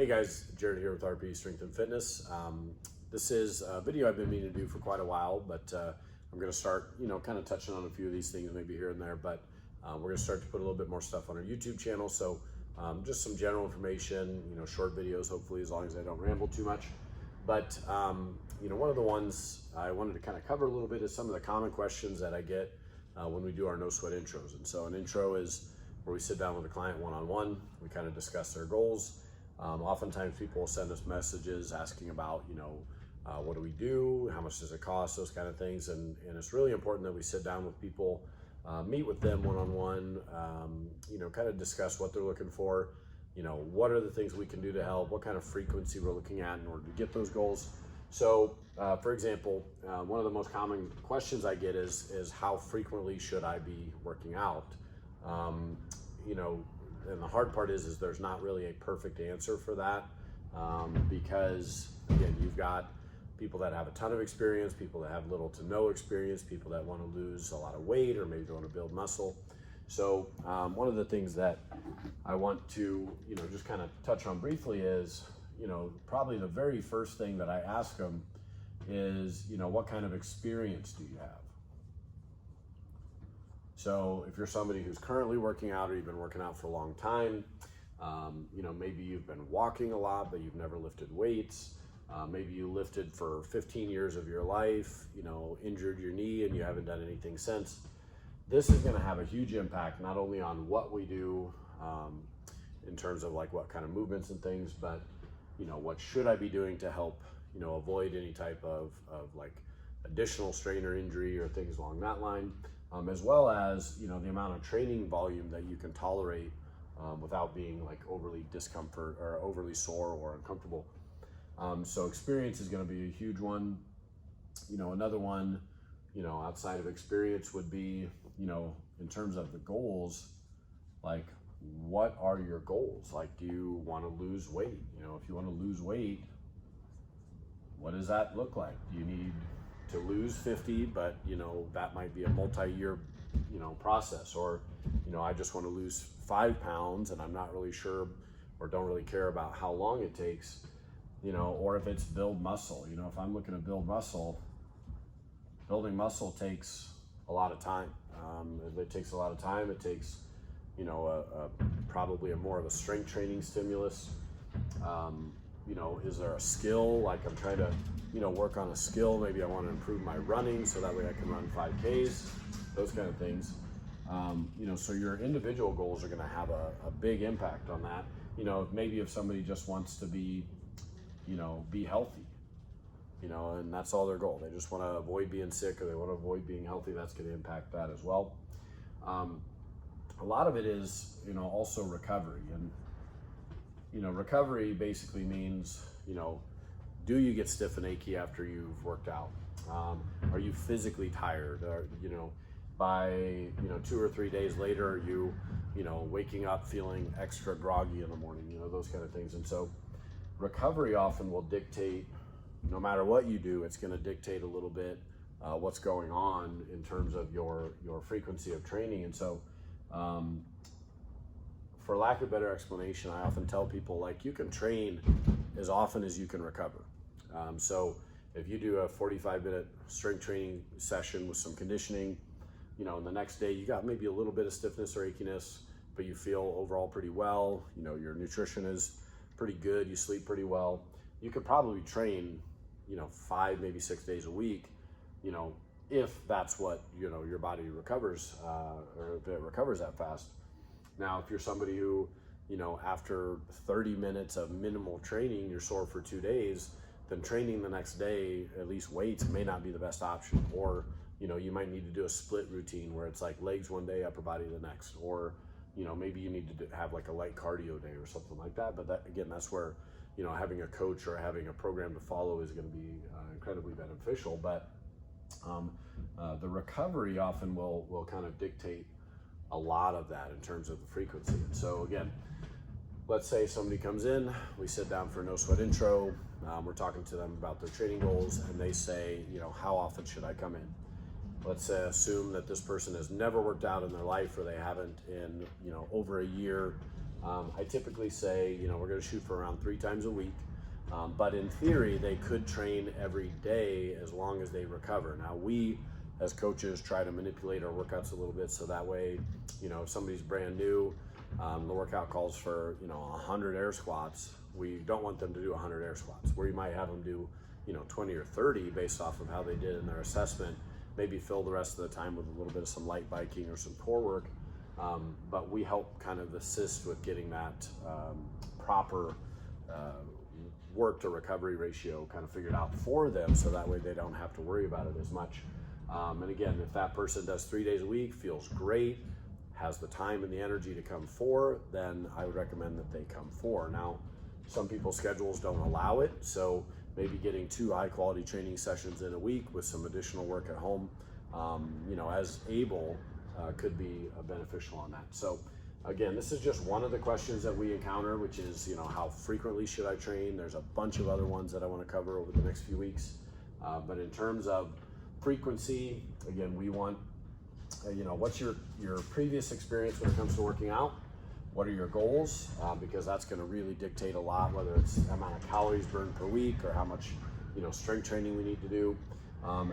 Hey guys, Jared here with RP Strength and Fitness. This is a video I've been meaning to do for quite a while, but I'm going to start, kind of touching on a few of these things maybe here and there, but we're going to start to put a little bit more stuff on our YouTube channel. So just some general information, short videos, hopefully, as long as I don't ramble too much. But, one of the ones I wanted to kind of cover a little bit is some of the common questions that I get when we do our no sweat intros. And so an intro is where we sit down with a client one-on-one, we kind of discuss their goals. Oftentimes people will send us messages asking about, what do we do? How much does it cost? Those kind of things. And it's really important that we sit down with people, meet with them one-on-one, kind of discuss what they're looking for, what are the things we can do to help, what kind of frequency we're looking at in order to get those goals. So, for example, one of the most common questions I get is how frequently should I be working out? And the hard part is there's not really a perfect answer for that, because again, you've got people that have a ton of experience, people that have little to no experience, people that want to lose a lot of weight, or maybe they want to build muscle. So one of the things that I want to, just kind of touch on briefly is, probably the very first thing that I ask them is, what kind of experience do you have? So if you're somebody who's currently working out, or you've been working out for a long time, maybe you've been walking a lot, but you've never lifted weights. Maybe you lifted for 15 years of your life, injured your knee and you haven't done anything since. This is going to have a huge impact, not only on what we do in terms of like what kind of movements and things, but, what should I be doing to help, avoid any type of like additional strain or injury or things along that line. As well as, the amount of training volume that you can tolerate without being like overly discomfort or overly sore or uncomfortable. So experience is going to be a huge one. Another one, outside of experience would be, in terms of the goals, like what are your goals? Like, do you want to lose weight? If you want to lose weight, what does that look like? Do you need to lose 50, but that might be a multi-year process, or I just want to lose 5 pounds and I'm not really sure or don't really care about how long it takes, or if it's build muscle. If I'm looking to build muscle, building muscle takes a lot of time. It takes a lot of time. It takes probably more of a strength training stimulus. Is there a skill? Like I'm trying to work on a skill. Maybe I want to improve my running so that way I can run 5Ks, those kind of things. So your individual goals are going to have a big impact on that. Maybe if somebody just wants to be healthy, and that's all their goal. They just want to avoid being sick, or they want to avoid being healthy. That's going to impact that as well. A lot of it is, also recovery. And, recovery basically means, do you get stiff and achy after you've worked out? Are you physically tired? By 2 or 3 days later, are you, waking up feeling extra groggy in the morning, those kind of things. And so recovery often will dictate, no matter what you do, it's going to dictate a little bit what's going on in terms of your frequency of training. And so for lack of a better explanation, I often tell people, like, you can train as often as you can recover. So if you do a 45-minute strength training session with some conditioning, and the next day you got maybe a little bit of stiffness or achiness, but you feel overall pretty well, your nutrition is pretty good, you sleep pretty well, you could probably train, 5, maybe 6 days a week, if that's what, your body recovers, or if it recovers that fast. Now, if you're somebody who, after 30 minutes of minimal training, you're sore for 2 days, then training the next day, at least weights, may not be the best option. Or, you might need to do a split routine where it's like legs one day, upper body the next. Or, maybe you need to have like a light cardio day or something like that. But that, again, that's where, having a coach or having a program to follow is going to be incredibly beneficial. But the recovery often will kind of dictate a lot of that in terms of the frequency. And so again, let's say somebody comes in, we sit down for a no sweat intro, we're talking to them about their training goals, and they say, how often should I come in? Let's assume that this person has never worked out in their life, or they haven't in over a year, I typically say, we're going to shoot for around 3 times a week. But in theory, they could train every day as long as they recover. Now, we as coaches try to manipulate our workouts a little bit so that way, if somebody's brand new, the workout calls for 100 air squats. We don't want them to do 100 air squats. Where you might have them do 20 or 30 based off of how they did in their assessment. Maybe fill the rest of the time with a little bit of some light biking or some core work. But we help kind of assist with getting that proper work to recovery ratio kind of figured out for them, so that way they don't have to worry about it as much. And again, if that person does 3 days a week, feels great, has the time and the energy to come 4, then I would recommend that they come 4. Now, some people's schedules don't allow it, so maybe getting 2 high quality training sessions in a week with some additional work at home, as able, could be beneficial on that. So again, this is just one of the questions that we encounter, which is, how frequently should I train? There's a bunch of other ones that I want to cover over the next few weeks. But in terms of frequency, again, we want, what's your previous experience when it comes to working out? What are your goals? Because that's going to really dictate a lot, whether it's the amount of calories burned per week or how much, strength training we need to do,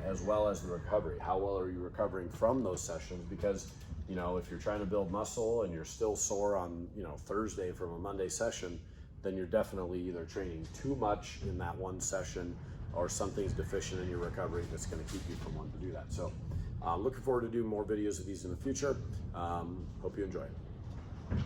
as well as the recovery. How well are you recovering from those sessions? Because if you're trying to build muscle and you're still sore on, Thursday from a Monday session, then you're definitely either training too much in that one session or something's deficient in your recovery that's going to keep you from wanting to do that. So looking forward to doing more videos of these in the future. Hope you enjoy it.